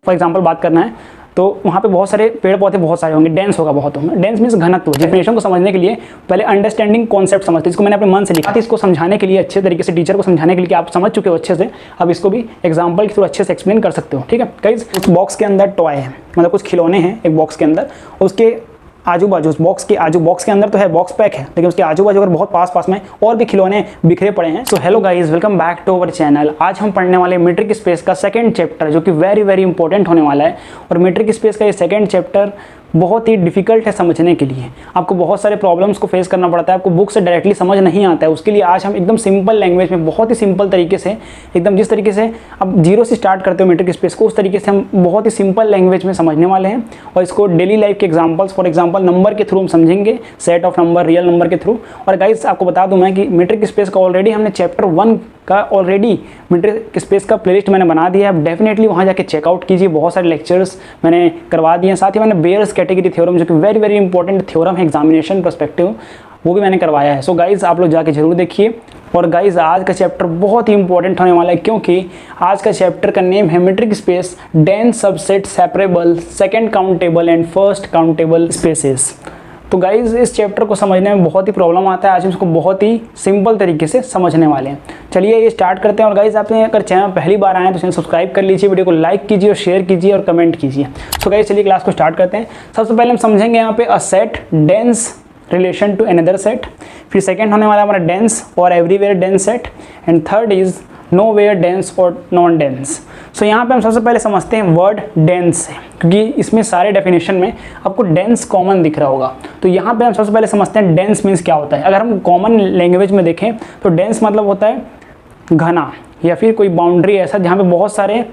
For example बात करना है तो वहाँ पे बहुत सारे पेड़ पौधे बहुत सारे होंगे, डेंस होगा बहुत होंगे। डेंस मीन्स घनत्व। डेफिनेशन को समझने के लिए पहले अंडरस्टैंडिंग कॉन्सेप्ट समझते हैं। इसको मैंने अपने मन से लिखा था, इसको समझाने के लिए अच्छे तरीके से, टीचर को समझाने के लिए, आप समझ चुके हो अच्छे से, अब इसको भी एग्जाम्पल के थ्रू अच्छे से एक्सप्लेन कर सकते हो। ठीक है गाइस, उस बॉक्स के अंदर टॉय है, मतलब कुछ खिलौने हैं एक बॉक्स के अंदर, उसके आजू बाजू, उस बॉक्स के अंदर तो है बॉक्स पैक है, लेकिन उसके आजू बाजू अगर बहुत पास में और भी खिलौने बिखरे पड़े हैं। So hello guys, welcome back to our channel. आज हम पढ़ने वाले मीट्रिक स्पेस का सेकंड चैप्टर, जो कि वेरी इंपॉर्टेंट होने वाला है। और मीट्रिक स्पेस का ये सेकंड चैप्टर बहुत ही डिफिकल्ट है समझने के लिए। आपको बहुत सारे प्रॉब्लम्स को फेस करना पड़ता है, आपको बुक से डायरेक्टली समझ नहीं आता है। उसके लिए आज हम एकदम सिंपल लैंग्वेज में, बहुत ही सिंपल तरीके से, एकदम जिस तरीके से आप जीरो से स्टार्ट करते हो मीट्रिक स्पेस को, उस तरीके से हम बहुत ही सिंपल लैंग्वेज में समझने वाले हैं। और इसको डेली लाइफ के एग्जाम्पल्स, फॉर एग्जाम्पल नंबर के थ्रू हम समझेंगे, set of number, real number के थ्रू। और गाइस आपको बता दूं मैं कि मीट्रिक स्पेस का ऑलरेडी हमने चैप्टर 1 का ऑलरेडी मीट्रिक स्पेस का प्लेलिस्ट मैंने बना दिया है। आप डेफिनेटली वहाँ जाके चेकआउट कीजिए, बहुत सारे लेक्चर्स मैंने करवा दिए हैं। साथ ही मैंने बेयर्स कैटेगरी थ्योरम, जो कि वेरी इंपॉर्टेंट थ्योरम है एग्जामिनेशन पर्सपेक्टिव, वो भी मैंने करवाया है। सो गाइज आप लोग जाके जरूर देखिए। और गाइज आज का चैप्टर बहुत ही इंपॉर्टेंट होने वाला है, क्योंकि आज का चैप्टर का नेम है metric space, dense subset separable, second countable and first countable spaces. तो गाइज इस चैप्टर को समझने में बहुत ही प्रॉब्लम आता है, आज हम इसको बहुत ही सिंपल तरीके से समझने वाले हैं। चलिए ये स्टार्ट करते हैं। और गाइज आपने अगर चैनल पहली बार आए हैं तो चैनल सब्सक्राइब कर लीजिए, वीडियो को लाइक कीजिए और शेयर कीजिए और कमेंट कीजिए। सो गाइज चलिए क्लास को स्टार्ट करते हैं। सबसे पहले हम समझेंगे यहाँ पे a set dense relation to another set, फिर सेकेंड होने वाला हमारा डेंस और everywhere dense set, and third is nowhere dense और नॉन डेंस। सो यहाँ पे हम सबसे पहले समझते हैं वर्ड डेंस से, क्योंकि इसमें सारे डेफिनेशन में आपको डेंस कॉमन दिख रहा होगा। तो यहाँ पे हम सबसे पहले समझते हैं डेंस मीन्स क्या होता है। अगर हम कॉमन लैंग्वेज में देखें तो डेंस मतलब होता है घना, या फिर कोई बाउंड्री ऐसा जहाँ पे बहुत सारे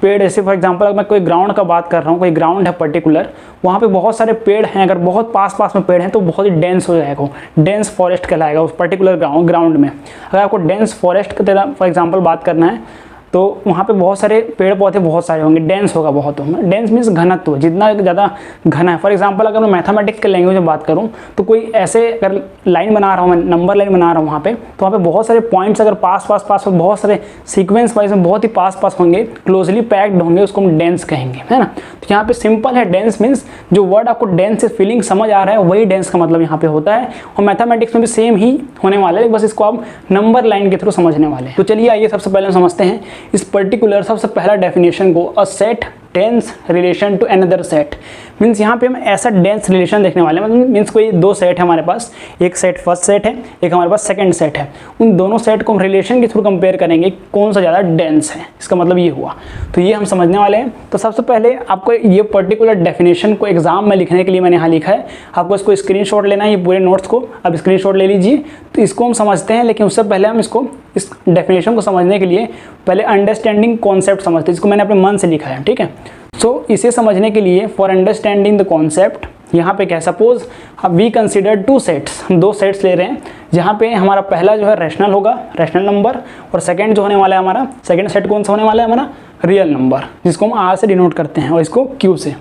पेड़, जैसे फॉर एग्जांपल अगर मैं कोई ग्राउंड का बात कर रहा हूँ, कोई ग्राउंड है पर्टिकुलर, वहाँ पे बहुत सारे पेड़ हैं, अगर बहुत पास में पेड़ हैं तो बहुत ही डेंस हो जाएगा, डेंस फॉरेस्ट कहलाएगा उस पर्टिकुलर ग्राउंड में। अगर आपको डेंस फॉरेस्ट की तरह फॉर एग्जांपल बात करना है तो वहाँ पे बहुत सारे पेड़ पौधे बहुत सारे होंगे, डेंस होगा बहुत होंगे। डेंस मीन्स घनत्व, जितना ज़्यादा घना है। फॉर एग्जांपल अगर मैं मैथमेटिक्स के लैंग्वेज में बात करूँ तो कोई ऐसे अगर लाइन बना रहा हूँ, मैं नंबर लाइन बना रहा हूँ वहाँ पे, तो वहाँ पे बहुत सारे पॉइंट्स अगर पास बहुत सारे सीक्वेंस वाइज में बहुत ही पास होंगे, क्लोजली पैक्ड होंगे, उसको हम डेंस कहेंगे, है ना। तो यहाँ पे सिंपल है, डेंस मीन्स जो वर्ड आपको डेंस से फीलिंग समझ आ रहा है वही डेंस का मतलब यहाँ पे होता है। और मैथमेटिक्स में भी सेम ही होने वाला है, बस इसको आप नंबर लाइन के थ्रू समझने वाले हैं। तो चलिए आइए सबसे पहले हम समझते हैं इस पर्टिकुलर सबसे पहला डेफिनेशन को, a set dense relation to another set. Means यहाँ पे हम ऐसा डेंस रिलेशन देखने वाले हैं, मतलब मीन्स कोई दो सेट है हमारे पास, एक सेट फर्स्ट सेट है, एक हमारे पास सेकंड सेट है। उन दोनों सेट को हम रिलेशन के थ्रू कंपेयर करेंगे, कौन सा ज़्यादा डेंस है, इसका मतलब ये हुआ। तो ये हम समझने वाले हैं। तो सबसे पहले आपको ये पर्टिकुलर डेफिनेशन को एग्जाम में लिखने के लिए मैंने यहाँ लिखा है, आपको इसको स्क्रीनशॉट लेना है, ये पूरे नोट्स को अब स्क्रीनशॉट ले लीजिए। तो इसको हम समझते हैं, लेकिन उससे पहले हम इसको, इस डेफिनेशन को समझने के लिए पहले अंडरस्टैंडिंग कॉन्सेप्ट समझते हैं, जिसको मैंने अपने मन से लिखा है, ठीक है। सो इसे समझने के लिए फॉर अंडरस्टैंडिंग द कॉन्सेप्ट, यहाँ पे क्या, suppose we consider two sets, हम दो सेट्स ले रहे हैं, जहाँ पे हमारा पहला जो है रैशनल होगा, रैशनल नंबर, और सेकंड जो होने वाला है हमारा, सेकंड सेट कौन सा होने वाला है हमारा, रियल नंबर, जिसको हम आर से डिनोट करते हैं और इसको क्यू से।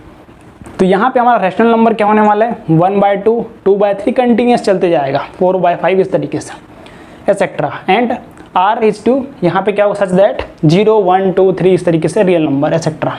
तो यहाँ पे हमारा रैशनल नंबर क्या होने वाला है, 1/2, 2/3 कंटिन्यूस चलते जाएगा, 4/5 इस तरीके से, etcetera. And R is two, यहाँ पे क्या होगा, सच दैट 0, 1, 2, 3 इस तरीके से रियल नंबर, एक्सेट्रा।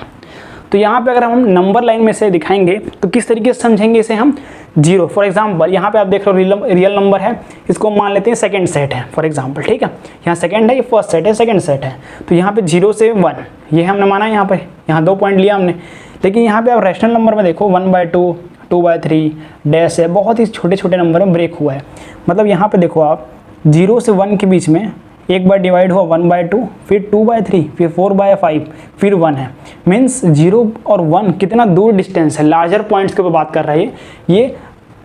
तो यहाँ पे अगर हम नंबर लाइन में से दिखाएंगे तो किस तरीके से समझेंगे इसे हम, 0 फॉर एग्जांपल यहाँ पे आप देख रहे हो रियल नंबर है, इसको मान लेते हैं सेकंड सेट है फॉर एग्जांपल, ठीक है। यहाँ सेकंड है, ये फर्स्ट सेट है, सेकंड सेट है। तो यहाँ पे 0 से 1 ये हमने माना, यहाँ पे यहाँ 2 पॉइंट लिया हमने। लेकिन यहाँ पे आप रैशनल नंबर में देखो 1/2, 2/3 डैश है, बहुत ही छोटे नंबर में ब्रेक हुआ है। मतलब यहाँ पे देखो आप 0 से 1 के बीच में एक बार डिवाइड हुआ 1/2, फिर 2/3, फिर 4/5, फिर 1 है। मीन्स 0 और 1 कितना दूर डिस्टेंस है, लार्जर पॉइंट्स के ऊपर बात कर रही है, ये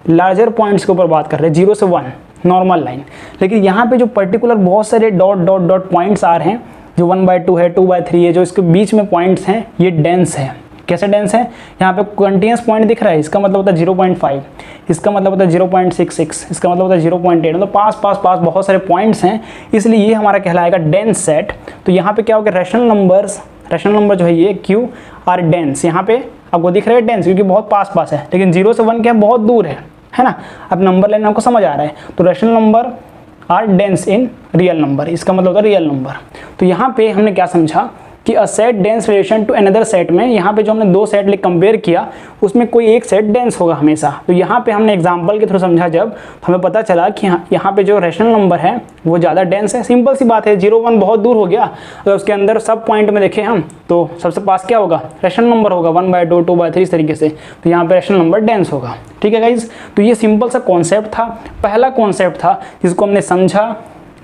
लार्जर पॉइंट्स के ऊपर बात कर रहे हैं, 0 से 1 नॉर्मल लाइन। लेकिन यहाँ पे जो पर्टिकुलर बहुत सारे डॉट पॉइंट्स आ रहे हैं, जो 1/2 है, 2/3 है, जो इसके बीच में पॉइंट्स हैं, ये डेंस है। कैसे डेंस है, यहाँ पे कंटिन्यूस पॉइंट दिख रहा है, इसका मतलब होता है 0.5, इसका मतलब होता है 0.66, इसका मतलब होता है 0.8, मतलब पास बहुत सारे पॉइंट्स हैं, इसलिए ये हमारा कहलाएगा डेंस सेट। तो यहाँ पे क्या होगा, रैशनल नंबर जो है ये क्यू आर डेंस, यहाँ पे आपको दिख रहा है डेंस, क्योंकि बहुत पास है, लेकिन 0 से 1 क्या बहुत दूर है ना। अब नंबर लाइन आपको समझ आ रहा है। तो rational number are dense in real number, इसका मतलब होता है रियल नंबर। तो यहाँ पे हमने क्या समझा कि a set dense relation to another set में, यहाँ पे जो हमने दो सेट कंपेयर किया उसमें कोई एक सेट डेंस होगा हमेशा। तो यहाँ पे हमने एग्जांपल के थ्रू समझा जब, तो हमें पता चला कि यहाँ पे जो रेशनल नंबर है वो ज़्यादा डेंस है। सिंपल सी बात है, 0 1 बहुत दूर हो गया, तो उसके अंदर सब पॉइंट में देखें हम तो सबसे पास क्या होगा, रेशनल नंबर होगा 1/2 2/3 इस तरीके से, तो यहाँ पे रेशनल नंबर डेंस होगा। ठीक है गाइज, तो ये सिंपल सा कॉन्सेप्ट था, पहला कॉन्सेप्ट था जिसको हमने समझा।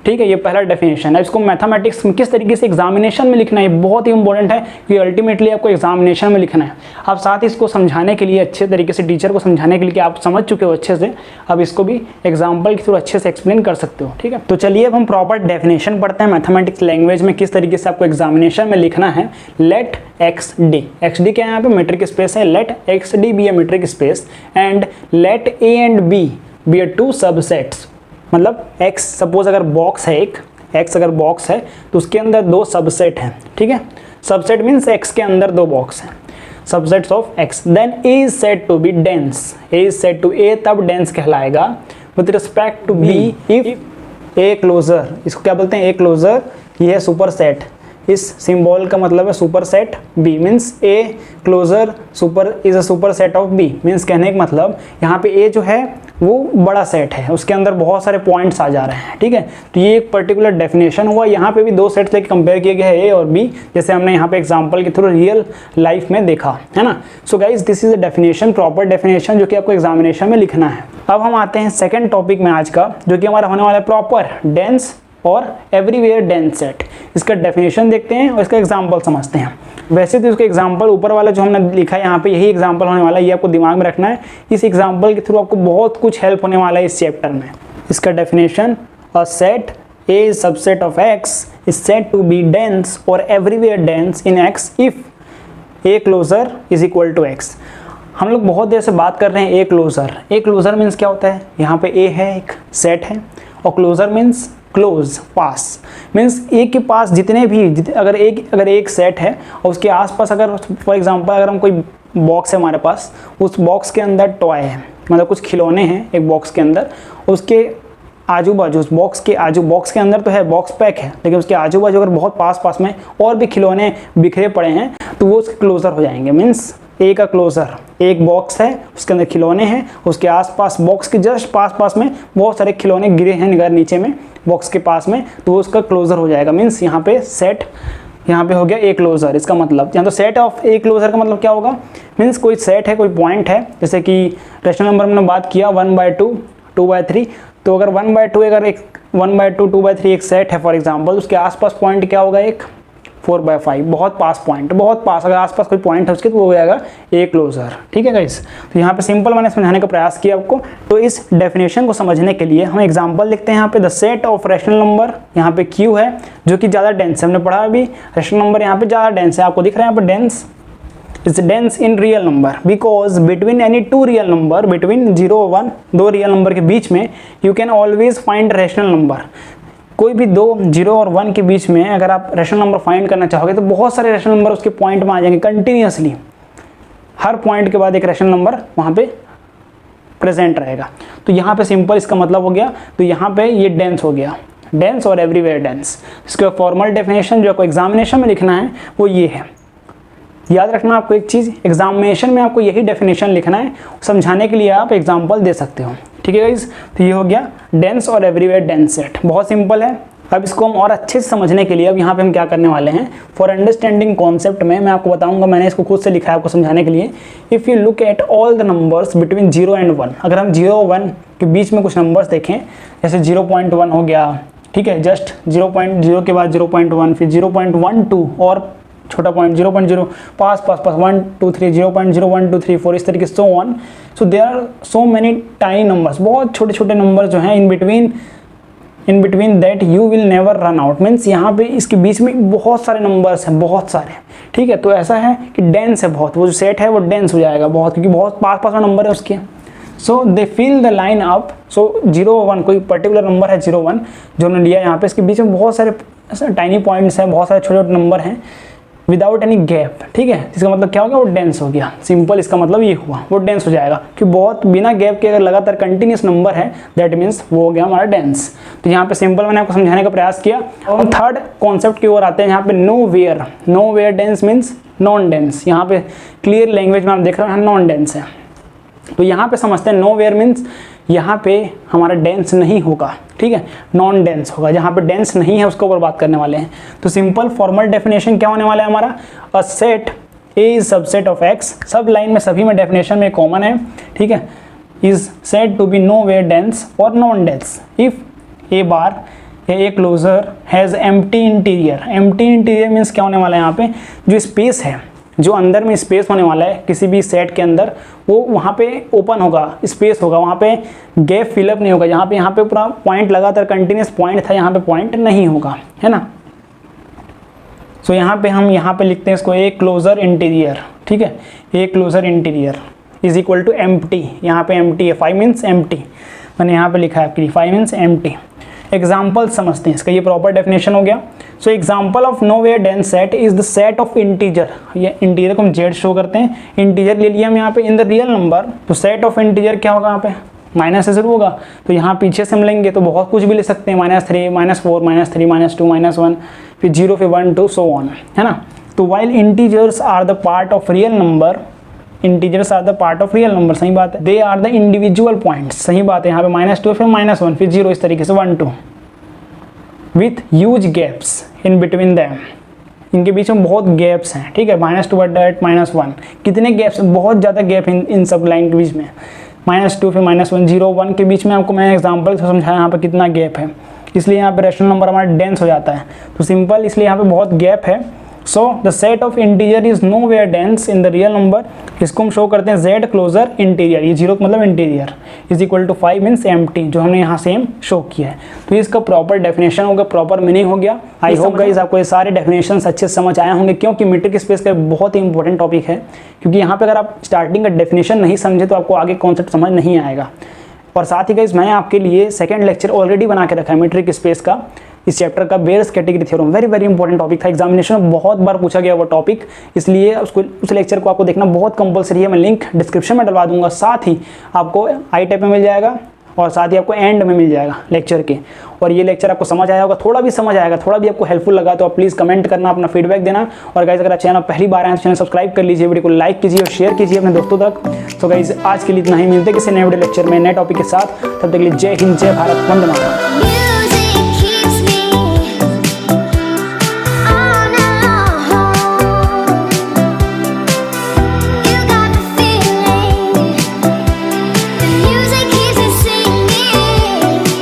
ठीक है, ये पहला डेफिनेशन है। इसको मैथमेटिक्स में किस तरीके से एग्जामिनेशन में लिखना है बहुत ही इंपॉर्टेंट है, कि अल्टीमेटली आपको एग्जामिनेशन में लिखना है। आप साथ ही इसको समझाने के लिए अच्छे तरीके से, टीचर को समझाने के लिए कि आप समझ चुके हो अच्छे से, अब इसको भी एग्जाम्पल के थ्रू अच्छे से एक्सप्लेन कर सकते हो। ठीक है, तो चलिए अब हम प्रॉपर डेफिनेशन पढ़ते हैं मैथमेटिक्स लैंग्वेज में, किस तरीके से आपको एग्जामिनेशन में लिखना है। Let X D, X D क्या है यहाँ पे, मीट्रिक स्पेस है। Let X D be a metric space and let A and B be a two subsets. मतलब x सपोज अगर बॉक्स है एक, x अगर बॉक्स है तो उसके अंदर दो सबसेट हैं। ठीक है, सबसेट मीन्स x के अंदर दो बॉक्स हैं, subsets of x। Then a is said to be dense, a is said to, a तब डेंस कहलाएगा with respect to b if a closure. इसको क्या बोलते हैं, a क्लोजर, ये है सुपर सेट। इस सिंबल का मतलब है super set B, means A closure super is a super set of B। Means कहने का मतलब यहाँ पे A जो है वो बड़ा सेट है, उसके अंदर बहुत सारे पॉइंट्स आ जा रहे हैं। ठीक है, तो ये एक पर्टिकुलर डेफिनेशन हुआ। यहाँ पे भी दो सेट्स लेके कंपेयर किए गए हैं A और B, जैसे हमने यहाँ पे एग्जांपल के थ्रू रियल लाइफ में देखा है ना। So guys this is a definition, proper definition जो कि आपको एग्जामिनेशन में लिखना है। अब हम आते हैं सेकेंड टॉपिक में आज का, जो कि हमारा होने वाला है प्रॉपर डेंस और एवरीवेयर डेंस सेट। इसका डेफिनेशन देखते हैं और इसका एग्जांपल समझते हैं। वैसे तो इसका एग्जांपल ऊपर वाला जो हमने लिखा है यहाँ पे, यही एग्जांपल होने वाला है, ये आपको दिमाग में रखना है। इस एग्जांपल के थ्रू आपको बहुत कुछ हेल्प होने वाला है इस चैप्टर में। इसका definition, a set A is subset of X is said to be dense or everywhere dense in X if A closer is equal to X। हम लोग बहुत देर से बात कर रहे हैं A closure. A closure means क्या होता है, यहाँ पे A है, एक सेट है, और क्लोजर मीन्स क्लोज, पास। मीन्स A के पास जितने भी अगर एक सेट है और उसके आसपास अगर फॉर एग्जांपल अगर हम कोई बॉक्स है हमारे पास, उस बॉक्स के अंदर टॉय है, मतलब कुछ खिलौने हैं एक बॉक्स के अंदर, उसके आजू बाजू उस बॉक्स के अंदर तो है, बॉक्स पैक है, लेकिन उसके आजू बाजू अगर बहुत पास में और भी खिलौने बिखरे पड़े हैं तो वो उसके क्लोजर हो जाएंगे। मीन्स ए का क्लोजर, एक बॉक्स है उसके अंदर खिलौने हैं, उसके आसपास बॉक्स के जस्ट पास में बहुत सारे खिलौने गिरे हैं निगाह नीचे में बॉक्स के पास में, तो वो उसका क्लोजर हो जाएगा। मीन्स यहाँ पे सेट, यहाँ पे हो गया ए क्लोजर। इसका मतलब यहाँ तो सेट ऑफ ए क्लोजर का मतलब क्या होगा, मीन्स कोई सेट है, कोई पॉइंट है, जैसे कि रेशनल नंबर में बात किया 1/2 2/3, तो अगर 1/2 अगर एक 1/2 2/3 एक सेट है फॉर एग्जांपल, उसके आसपास पॉइंट क्या होगा, एक 4/5, बहुत पास पॉइंट, बहुत पास अगर आसपास कोई पॉइंट है उसके तो वो हो जाएगा ए क्लोजर। ठीक है गाइस, तो यहाँ पे सिंपल मैंने समझाने का प्रयास किया आपको। तो इस डेफिनेशन को समझने के लिए हम एग्जांपल लिखते हैं। यहाँ पे the set of rational number, यहाँ पे Q है जो कि ज़्यादा डेंस है, हमने पढ़ा अभी रेशनल नंबर यहाँ पे ज़्यादा डेंस है, आपको दिख रहा है यहाँ पे dense is dense in real number because between any two real number, between 0 और 1 दो रियल नंबर के बीच में you can always find rational number। कोई भी दो 0 और 1 के बीच में अगर आप रेशनल नंबर फाइंड करना चाहोगे तो बहुत सारे रेशनल नंबर उसके पॉइंट में आ जाएंगे कंटिन्यूसली, हर पॉइंट के बाद एक रेशनल नंबर वहाँ पे प्रेजेंट रहेगा। तो यहाँ पे सिंपल इसका मतलब हो गया, तो यहाँ पे ये डेंस हो गया, डेंस और एवरीवेयर डेंस। इसका फॉर्मल डेफिनेशन जो आपको एग्जामिनेशन में लिखना है वो ये है। याद रखना आपको एक चीज़, एग्जामिनेशन में आपको यही डेफिनेशन लिखना है, समझाने के लिए आप एग्जांपल दे सकते हो। ठीक है गाइस, तो ये हो गया डेंस और एवरीवेयर डेंस सेट, बहुत सिंपल है। अब इसको हम और अच्छे से समझने के लिए अब यहाँ पे हम क्या करने वाले हैं, फॉर अंडरस्टैंडिंग कॉन्सेप्ट में मैं आपको बताऊंगा, मैंने इसको खुद से लिखा है आपको समझाने के लिए। If you look at all the numbers between 0 and 1, अगर हम 0 और 1 के बीच में कुछ नंबर्स देखें, जैसे 0.1 हो गया, ठीक है, जस्ट 0.0 के बाद 0.1, फिर 0.12 और छोटा पॉइंट 0.0, पास 1 2 3 0.0 1 2 3 4 इस तरीके so on. So there are so many tiny numbers, बहुत छोटे छोटे नंबर जो हैं in between that you will never run out. Means यहाँ पे इसके बीच में बहुत सारे नंबर्स हैं, बहुत सारे। ठीक है, तो ऐसा है कि डेंस है बहुत, वो जो सेट है वो डेंस हो जाएगा बहुत, क्योंकि बहुत पास में नंबर है उसके। सो दे फिल द लाइन अप। सो 0 1 कोई पर्टिकुलर नंबर है 0 1 जो हमने लिया यहाँ पे, इसके बीच में बहुत सारे टाइनी पॉइंट्स हैं, बहुत सारे छोटे छोटे नंबर हैं विदाउट एनी गैप, ठीक है। इसका मतलब क्या हो गया, वो डेंस हो गया। सिंपल इसका मतलब ये हुआ, वो डेंस हो जाएगा कि बहुत बिना गैप के अगर लगातार कंटिन्यूस नंबर है, दैट मीन्स वो हो गया हमारा डेंस। तो यहाँ पे सिंपल मैंने आपको समझाने का प्रयास किया। और थर्ड कॉन्सेप्ट की ओर आते हैं, यहाँ पे nowhere. Nowhere dense means non dense. यहाँ पे क्लियर लैंग्वेज में आप देख रहे हैं नॉन डेंस है। तो यहाँ पे समझते हैं नो वेयर मीन्स यहाँ पे हमारा डेंस नहीं होगा, ठीक है, नॉन डेंस होगा। जहाँ पे डेंस नहीं है उसके ऊपर बात करने वाले हैं। तो सिंपल फॉर्मल डेफिनेशन क्या होने वाला है हमारा, a set A is subset of X. सब लाइन में सभी में डेफिनेशन में कॉमन है, ठीक है। Is said to be nowhere dense और non dense if A bar A closure has empty interior. Empty interior means क्या होने वाला है, यहाँ पे जो स्पेस है, जो अंदर में स्पेस होने वाला है किसी भी सेट के अंदर, वो वहाँ पे ओपन होगा, स्पेस होगा, वहाँ पे गैप फिलअप नहीं होगा। यहाँ पे पूरा पॉइंट लगातार कंटिन्यूस पॉइंट था, यहाँ पे पॉइंट नहीं होगा, है ना। सो यहाँ पे हम यहाँ पे लिखते हैं इसको ए क्लोजर इंटीरियर, ठीक है। A closure interior is equal to empty. यहाँ पे एम्प्टी है, 5 मीन्स एम्प्टी, मैंने यहाँ पे लिखा है आपके लिए 5 मीन्स एम्प्टी। एग्जाम्पल समझते हैं इसका, ये प्रॉपर डेफिनेशन हो गया। So example of nowhere dense set is the set of integer. ये इंटीजर को हम जेड शो करते हैं, इंटीजर ले लिया हम यहाँ पे इन द रियल नंबर। तो सेट ऑफ इंटीजर क्या होगा, यहाँ पे माइनस से शुरू होगा, तो यहाँ पीछे से हम लेंगे तो बहुत कुछ भी ले सकते हैं, -3, -4, -3, -2, -1, फिर 0, फिर 1, 2 सो ऑन, है ना। तो while integers are the part of real number, integers are the part of real number, सही बात है। They are the individual points, सही बात है। यहाँ पे -2 फिर -1 फिर 0, इस तरीके से 1, 2 with huge gaps in between them. इनके बीच में बहुत गैप्स हैं, ठीक है। -2 @ -1 कितने गैप्स, बहुत ज़्यादा गैप इन सब लाइन के बीच में। -2 फिर -1, 0, 1 के बीच में आपको मैंने एग्जाम्पल से समझाया यहाँ पे कितना गैप है, इसलिए यहाँ पे रैशनल नंबर हमारा डेंस हो जाता है। तो सिंपल इसलिए यहाँ पे बहुत गैप है। So the set of integer is nowhere dense in the real number. इसको हम शो करते हैं जेड क्लोजर इंटीरियर, ये 0 का मतलब interior, is equal to 5 means empty, जो हमने यहाँ सेम शो किया है। तो इसका प्रॉपर डेफिनेशन हो गया, प्रॉपर मीनिंग हो गया। आई होप गाइस आपको ये सारे डेफिनेशंस अच्छे से समझ आए होंगे, क्योंकि मीट्रिक स्पेस का बहुत ही इंपॉर्टेंट टॉपिक है। क्योंकि यहाँ पे अगर आप स्टार्टिंग का डेफिनेशन नहीं समझे तो आपको आगे कॉन्सेप्ट समझ नहीं आएगा। और साथ ही गाइस मैंने आपके लिए सेकंड लेक्चर ऑलरेडी बना के रखा है मीट्रिक स्पेस का, इस चैप्टर का Baire's category theorem. Very important topic था, एग्जामिनेशन में बहुत बार पूछा गया वो टॉपिक, इसलिए उस लेक्चर को आपको देखना बहुत कंपलसरी है। मैं लिंक डिस्क्रिप्शन में डलवा दूंगा, साथ ही आपको आई टाइप में मिल जाएगा और साथ ही आपको एंड में मिल जाएगा लेक्चर के। और ये लेक्चर आपको समझ आया होगा, थोड़ा भी समझ आएगा, थोड़ा भी आपको हेल्पफुल लगा तो आप प्लीज़ कमेंट करना, अपना फीडबैक देना। और गाइस अगर आप चैनल पहली बार आए तो चैनल सब्सक्राइब कर लीजिए, वीडियो को लाइक कीजिए और शेयर कीजिए अपने दोस्तों तक। तो गाइस आज के लिए इतना ही, मिलते हैं किसी नए वीडियो लेक्चर में नए टॉपिक के साथ। तब तक के लिए जय हिंद, जय भारत, वंदे मातरम।